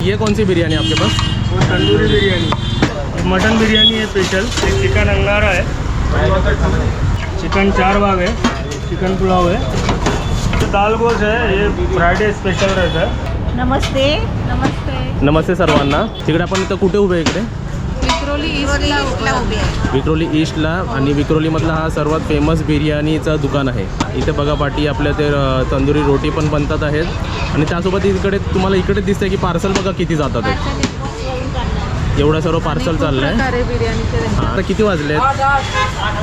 ये कौन सी बिरयानी है आपके पास? वो तंदूरी बिरयानी, मटन बिरयानी है स्पेशल, एक चिकन अंगारा है, चिकन 4 भाग है, चिकन पुलाव है, तो दाल गोश है, ये फ्रायडे स्पेशल रहता है। नमस्ते नमस्ते नमस्ते सर्वांना. तिकडे आपण इथं कुठे उभे आहे? इकडे विक्रोली ईस्टला उभी आहे. विक्रोली ईस्टला. आणि विक्रोलीमधला हा सर्वात फेमस बिर्याणीचं दुकान आहे. इथे बघा पाठी आपल्या ते तंदुरी रोटी पण बनतात आहेत आणि त्यासोबत इकडे तुम्हाला इकडे दिसतंय की पार्सल बघा किती जातात आहे. एवढं सर्व पार्सल चाललं आहे. आता किती वाजले आहेत?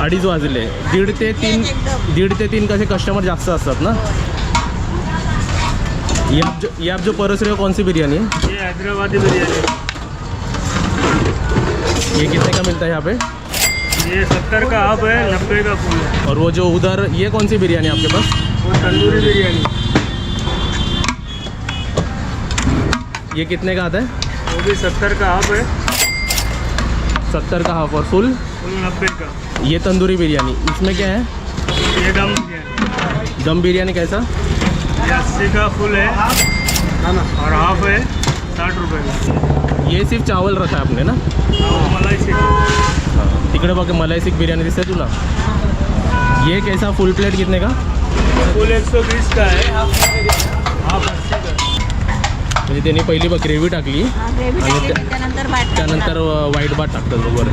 2:30 वाजले. 1:30 ते 3 कसे कस्टमर जास्त असतात ना. ये आप जो परोस रहे हो कौन सी बिरयानी है? ये हैदराबादी बिरयानी. ये कितने का मिलता है यहाँ पे? ये 70 का हाफ है, 90 का फुल है. और वो जो उधर ये कौन सी बिरयानी है आपके पास? वो तंदूरी बिरयानी, ये कितने का आता है? वो भी 70 का हाफ है, 70 का हाफ. और फुल? फुल 90 का. ये तंदूरी बिरयानी, इसमें क्या है? ये दम बिरयानी, दम बिरयानी कैसा? ये 80 का फुल है और हाफ है 60 रुपये का. ये सिर्फ चावल रखा है आपने ना. और मलाई चिकन. तिकडे बघ मलाई सिक बिर्याणी दिसते तुला. ये कैसा फुल प्लेट कितने का? फुल 120 का है, हाफ 80 का. म्हणजे त्यांनी पहिली बघ ग्रेव्ही टाकली आणि त्यानंतर व्हाईट भात टाकतात बरोबर.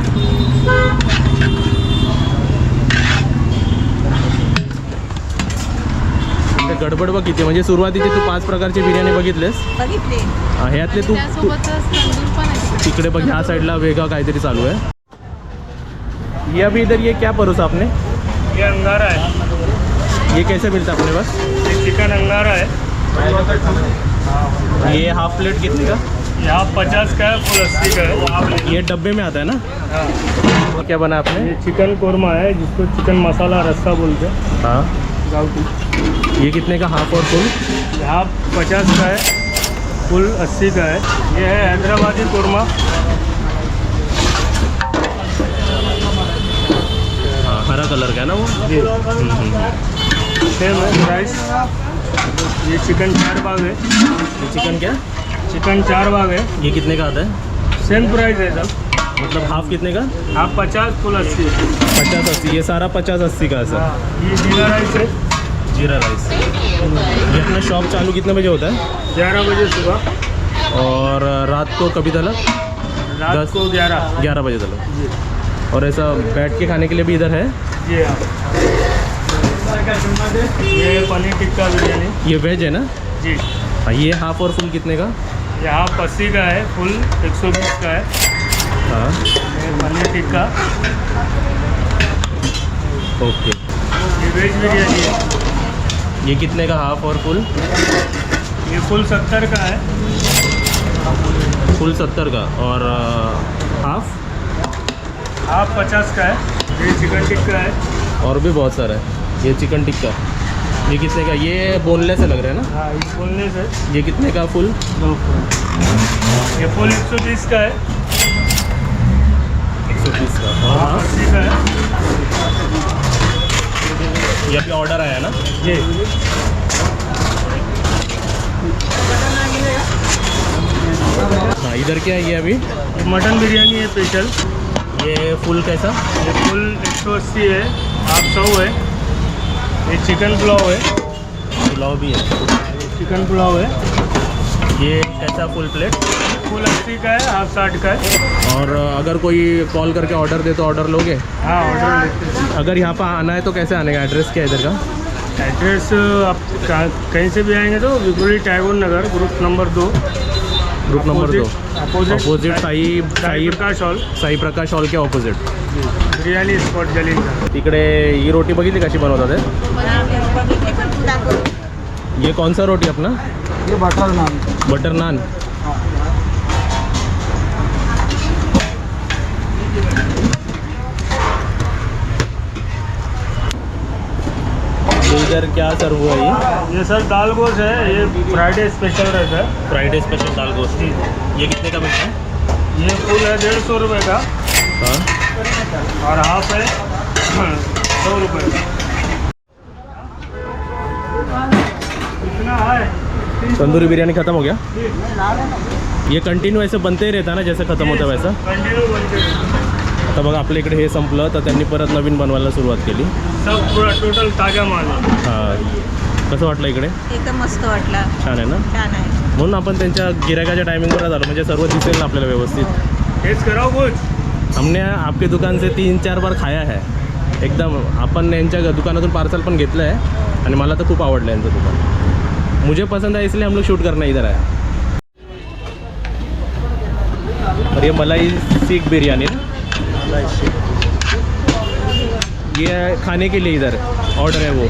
गडबड बघ किती. म्हणजे सुरुवातीचे तू 5 प्रकारचे बिर्याणी बघितलेस. ह्यातले तू तिकडे बघ ह्या साईडला वेगळा काहीतरी चालू आहे. ये अभी इधर ये क्या परोसा आपने? ये अंगारा है. ये कैसे मिलता है अपने पास? ये चिकन अंगारा है. ये हाफ प्लेट कितने का? ये हाफ 50 का है, फुल 80 का है. ये डब्बे में आता है ना. हाँ. क्या बना आपने? ये चिकन कोरमा है, जिसको चिकन मसाला रस्सा बोलते हैं. हाँ. गाउटी. ये कितने का हाफ और फुल? हाफ 50 का है, फुल 80 का है. ये है हैदराबादी कोरमा. हाँ, हरा कलर का है ना वो. जी. सेम है प्राइस. ये चिकन 4 भाग है. ये चिकन क्या? चिकन 4 भाग है. ये कितने का आता है? सेम प्राइस है सब. मतलब हाफ कितने का? हाफ 50, फुल 80. 50-80. ये सारा 50-80 का है सर. हाँ. ये जीरा राइस है. जीरा राइस. ये अपना शॉप चालू कितने बजे होता है? 11 बजे सुबह और रात को कभी तक? रात को 11 बजे तक. जी. और ऐसा बैठ के खाने के लिए भी इधर है? जी हाँ. ये पनीर टिक्का बिरयानी. ये वेज है ना? जी. हाँ. ये हाफ और फुल कितने का? ये हाफ 80 का है, फुल 120 का है. हाँ. ये पनीर टिक्का. ओके. ये वेज बिरयानी है. ये कितने का हाफ और फुल? ये फुल 70 का है. फुल 70 का. और हाफ? हाफ 50 का है. ये चिकन टिक्का है. और भी बहुत सारा है. ये चिकन टिक्का, ये कितने का? ये बोनलेस से लग रहा है ना. हाँ, ये बोलने से ये कितने का फुल? 2 फुल. ये फुल 120 का है. 130 का. और हाफ हाफ? 80 का है. ये अभी ऑर्डर आया ना. जी. हाँ. इधर क्या है ये अभी? ये मटन बिरयानी है स्पेशल. ये फुल कैसा? ये फुल 180 है, हाफ 100 है. ये चिकन पुलाव है. पुलाव भी है. चिकन पुलाव है. ये कैसा फुल प्लेट? फुल 80 का है, हाफ 60 का है. और अगर कोई कॉल करके ऑर्डर दे तो ऑर्डर लोगे? हाँ, ऑर्डर लेते हैं. अगर यहाँ पर आना है तो कैसे आने का? एड्रेस क्या है इधर का? एड्रेस आप कहीं से भी आएंगे तो Vikhroli Tagore Nagar, group number 2. Group number 2 opposite Sai Prakash hall. Sai Prakash hall के ऑपोजिट. बिर्याणी स्पॉट जलील. तिकडे ही रोटी बघितली कशी बनवतात ते? ये कौन सा रोटी अपना? ये बटर नान. बटर नान. इधर क्या सर्व हुआ ये सर दाल गोश है. ये फ्राइडे स्पेशल रहता है. फ्राइडे स्पेशल दाल गोश्त. ये कितने का मिलता है? ये फुल है 150 रुपये का. हाँ. और हाफ है 100 रुपये का. कितना है? तंदूरी बिरयानी खत्म हो गया. ये कंटिन्यू ऐसे बनते ही रहता ना जैसे खतम होतं वैसा. कंटिन्यू बनते हैं। आता बघा आपल्या इकडे हे संपलं तर त्यांनी परत नवीन बनवायला सुरुवात केली. सब पूरा टोटल ताजा माल है। हां कसं वाटलं इकडे? एकदम मस्त वाटला. छान आहे ना. छान आहे. म्हणून आपण त्यांच्या गिरायकाच्या टायमिंगवर झालो म्हणजे सर्व दिसेल ना आपल्याला व्यवस्थित. टेस्ट कराओ कुछ। हमने आपके दुकान से 3-4 बार खाया है एकदम. आपण यांच्या दुकानातून पार्सल पण घेतलं आहे आणि मला तर खूप आवडलं यांचं दुकान. मुझे पसंद है इसलिए हम लोग शूट करना इधर आया. और ये मलाई सीख बिरयानी ना, ये खाने के लिए इधर ऑर्डर आहे वो.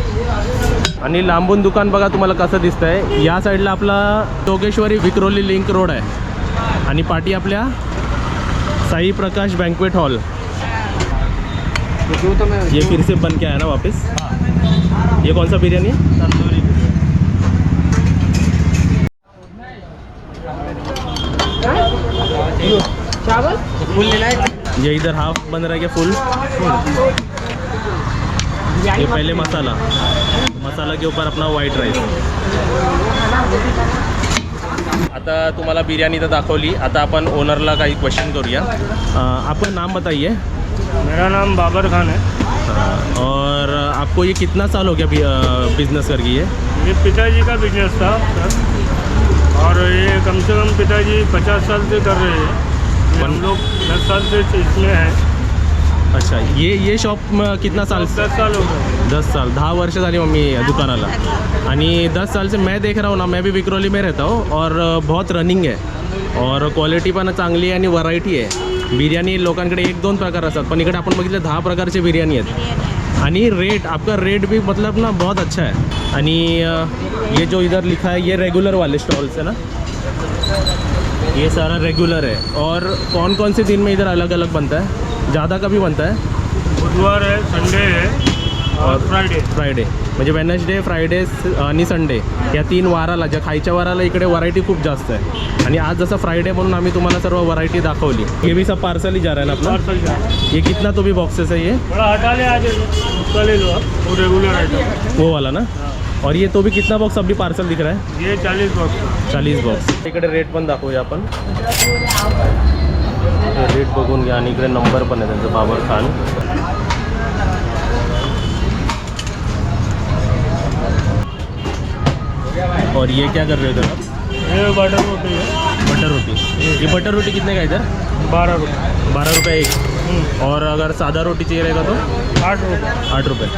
आणि लांबून दुकान बघा तुम्हाला कसं दिसतंय. या साईडला आपला जोगेश्वरी विक्रोली लिंक रोड आहे आणि पाठी आपल्या साई प्रकाश बैंक्वेट हॉल. ये फिर से बन के आया ना वापस. ये कौन सा बिरयानी है? तंदूरी चावल फुल लेना है। ये इधर हाफ बन रहा है क्या फुल? ये पहले मसाला, मसाला के ऊपर अपना वाइट राइस. आता तुम्हाला बिर्याणी तर दाखवली. आता आपण ओनरला काही क्वेश्चन करूया. आपका नाम बताइए. मेरा नाम बाबर खान है। और आपको ये कितना साल हो गया बिजनेस करके? ये पिताजी का बिजनेस था सर, और ये कम से कम पिताजी 50 साल से कर रहे हैं। हम लोग 10 साल से इसमें हैं। अच्छा, ये शॉप कितना साल? 10 साल हो गए। 10 साल 10 वर्ष झाली मम्मी दुकानाला. आणि 10 साल से मैं देख रहा हूँ ना, मैं भी विक्रोली में रहता हूँ और बहुत रनिंग है और क्वालिटी पण चांगली आहे आणि व्हरायटी आहे. बिर्याणी लोकांकडे 1-2 प्रकार असतात पण इकडे आपण बघितलं 10 प्रकारचे बिर्याणी आहेत. आणि रेट आपका रेट भी मतलब ना बहुत अच्छा है. आणि ये जो इधर लिखा है ये रेगुलर वाले स्टॉल्स है ना, ये सारा रेगुलर है. और कौन कौन से दिन में इधर अलग अलग बनता है? ज़्यादा का भी बनता है? बुधवार है, संडे है और फ्रायडे म्हणजे वेनसडे, फ्रायडे आणि संडे या 3 वाराला, ज्या खायच्या वाराला इकडे व्हरायटी खूप जास्त आहे. आणि आज जसं फ्रायडे म्हणून आम्ही तुम्हाला सर्व व्हरायटी दाखवली. ये भी सब पार्सल ही जा रहा है ना अपना? पार्सल जा रहा है। ये कितना तो भी बॉक्सेस है ये? थोड़ा हटा ले आगे, उसका ले लो आप, वो रेगुलर आइटम। वो वाला ना. और ये तो भी कितना बॉक्स अभी पार्सल दिख रहा है? ये 40 बॉक्स। 40 बॉक्स. इकडे रेट पण दाखवूया आपण. रेट बघून घ्या आणि इकडे नंबर पण आहे त्यांचा, बाबर खान. और ये क्या कर रहे हो इधर आप? ये बटर रोटी है। बटर रोटी. ये बटर रोटी कितने का है इधर? 12 रुपये। 12 रुपये एक. और अगर सादा रोटी चाहिए रहेगा तो 8 रुपये। 8 रुपये.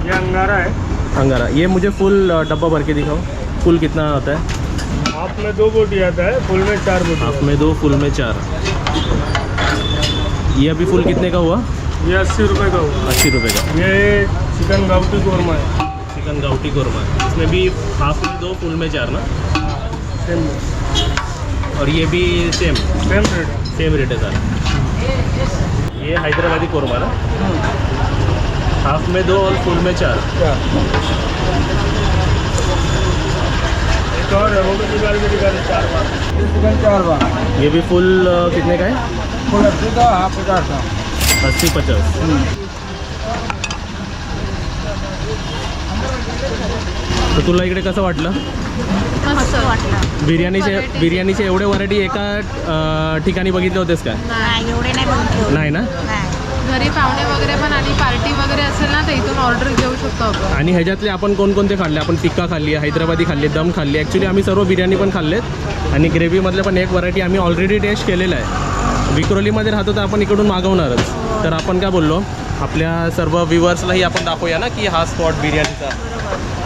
ये अंगारा है। अंगारा. ये मुझे फुल डब्बा भर के दिखाओ. फुल कितना आता है? हाफ में 2 बोटी आता है, फुल में 4 बोटी। हाफ में 2, फुल में 4. ये अभी फुल कितने का हुआ? ये 80 रुपये का हुआ। 80 रुपये का. ये चिकन गाउटी कोरमा है। चिकन गाउटी कोरमा. इसमें भी हाफ में 2, फुल में 4 ना. सेम और ये भी सेम रेट। सेम रेट है सारा. ये हैदराबादी कोरमा ना, हाफ में 2 और फुल में 4. एक और है, वो भी निकाल के दिखा दे 4 बार। चिकन 4 बार। ये भी फुल कितने का है? फुल 80 का, हाफ 50 का। 80-50. तर तुला इकडे कसं वाटलं? मस्त वाटलं. बिर्याणीचे एवढे व्हरायटी एका ठिकाणी बघितले होतेस का? नाही एवढे नाही बघितले. नाही ना. घरी पाहुणे वगैरे पण आणि पार्टी वगैरे असेल ना तर इथून ऑर्डर घेऊ शकतो आपण. आणि ह्याच्यातले आपण कोणकोणते खाल्ले? आपण टिक्का खाल्ली, हैदराबादी खाल्ली, दम खाल्ली. ॲक्च्युली आम्ही सर्व बिर्याणी पण खाल्लेत आणि ग्रेव्हीमधले पण एक व्हरायटी आम्ही ऑलरेडी टेस्ट केलेला आहे. विक्रोलीमध्ये राहतो तर आपण इकडून मागवणारच. तर आपण काय बोललो, आपल्या सर्व व्ह्युअर्सलाही आपण दाखवूया ना की हा स्पॉट बिर्याणीचा.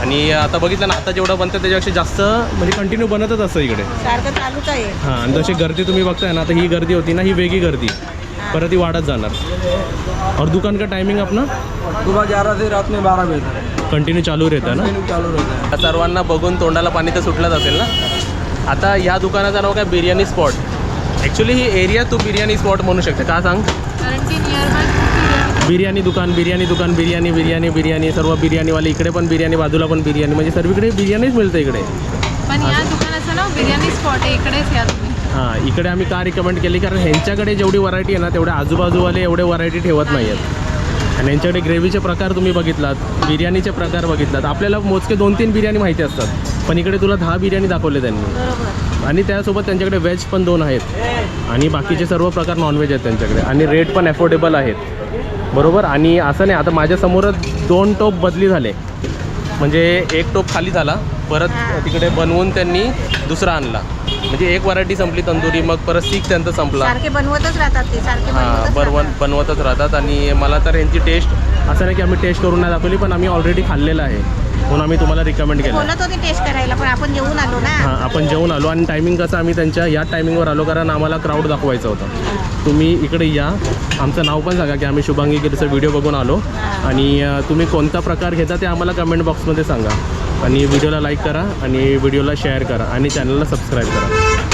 आणि आता बघितलं ना, आता जेवढं बनतं त्याच्यापेक्षा जास्त म्हणजे कंटिन्यू बनतच असतं इकडे. सारखं चालूच आहे. हां. आणि जशी गर्दी तुम्ही बघताय ना, आता ही गर्दी होती ना, ही वेगळी गर्दी परत ही वाढत जाणार. और दुकान का टाइमिंग अपना सुबह 11 से रात में 12 बजे कंटिन्यू चालू रहता ना. चालू रहता है। सर्वांना बघून तोंडाला पाणी तर सुटलंच असेल ना. आता ह्या दुकानाचं नाव काय? बिर्याणी स्पॉट. ॲक्च्युली ही एरिया तू बिर्याणी स्पॉट म्हणू शकते का? सांग. कारण की नियर बाय बिर्याणी दुकान बिर्याणी सर्व बिर्याणीवाले. इकडे पण बिर्याणी, बाजूला पण बिर्याणी, म्हणजे सर्वीकडे बिर्याणीच मिळते इकडे. पण या दुकानाचं नाव बिर्याणी स्पॉट आहे, इकडेच या तुम्ही. हां, इकडे आम्ही का रिकमेंड केली, कारण ह्यांच्याकडे जेवढी व्हरायटी आहे ना तेवढे आजूबाजूवाले एवढे व्हरायटी ठेवत नाही आहेत. आणि यांच्याकडे ग्रेव्हीचे प्रकार तुम्ही बघितलात, बिर्याणीचे प्रकार बघितलात. आपल्याला मोजके 2-3 बिर्याणी माहिती असतात, पण इकडे तुला 10 बिर्याणी दाखवले त्यांनी. बरोबर. आणि त्यासोबत त्यांच्याकडे व्हेज पण 2 आहेत आणि बाकीचे सर्व प्रकार नॉनव्हेज आहेत त्यांच्याकडे. आणि रेट पण अफोर्डेबल आहेत, बरोबर. आणि असं नाही, आता माझ्यासमोरच 2 टोप बदली झाले, म्हणजे एक टोप खाली झाला, परत तिकडे बनवून त्यांनी दुसरा आणला. म्हणजे एक व्हरायटी संपली तंदुरी, मग परत सीख त्यांचा संपला. सारखे बनवतच राहतात ते, सारखे बनवतच राहतात. आणि मला तर यांची टेस्ट, असं नाही की आम्ही टेस्ट करून नाही दाखवली, पण आम्ही ऑलरेडी खाल्लेलं आहे म्हणून आम्ही तुम्हाला रिकमेंड केलं. बोलत होते टेस्ट करायला, पण आपण जेवून आलो ना. हां, आपण जेवून आलो. आणि टायमिंग कसं, आम्ही त्यांच्या या टायमिंगवर आलो कारण आम्हाला क्राऊड दाखवायचं होतं. तुम्ही इकडे या, आमचं नाव पण सांगा की आम्ही शुभांगी गिरीचा व्हिडिओ बघून आलो. आणि तुम्ही कोणता प्रकार घेता ते आम्हाला कमेंट बॉक्समध्ये सांगा. आणि व्हिडिओला लाईक करा आणि व्हिडिओला शेअर करा आणि चॅनलला सबस्क्राईब करा.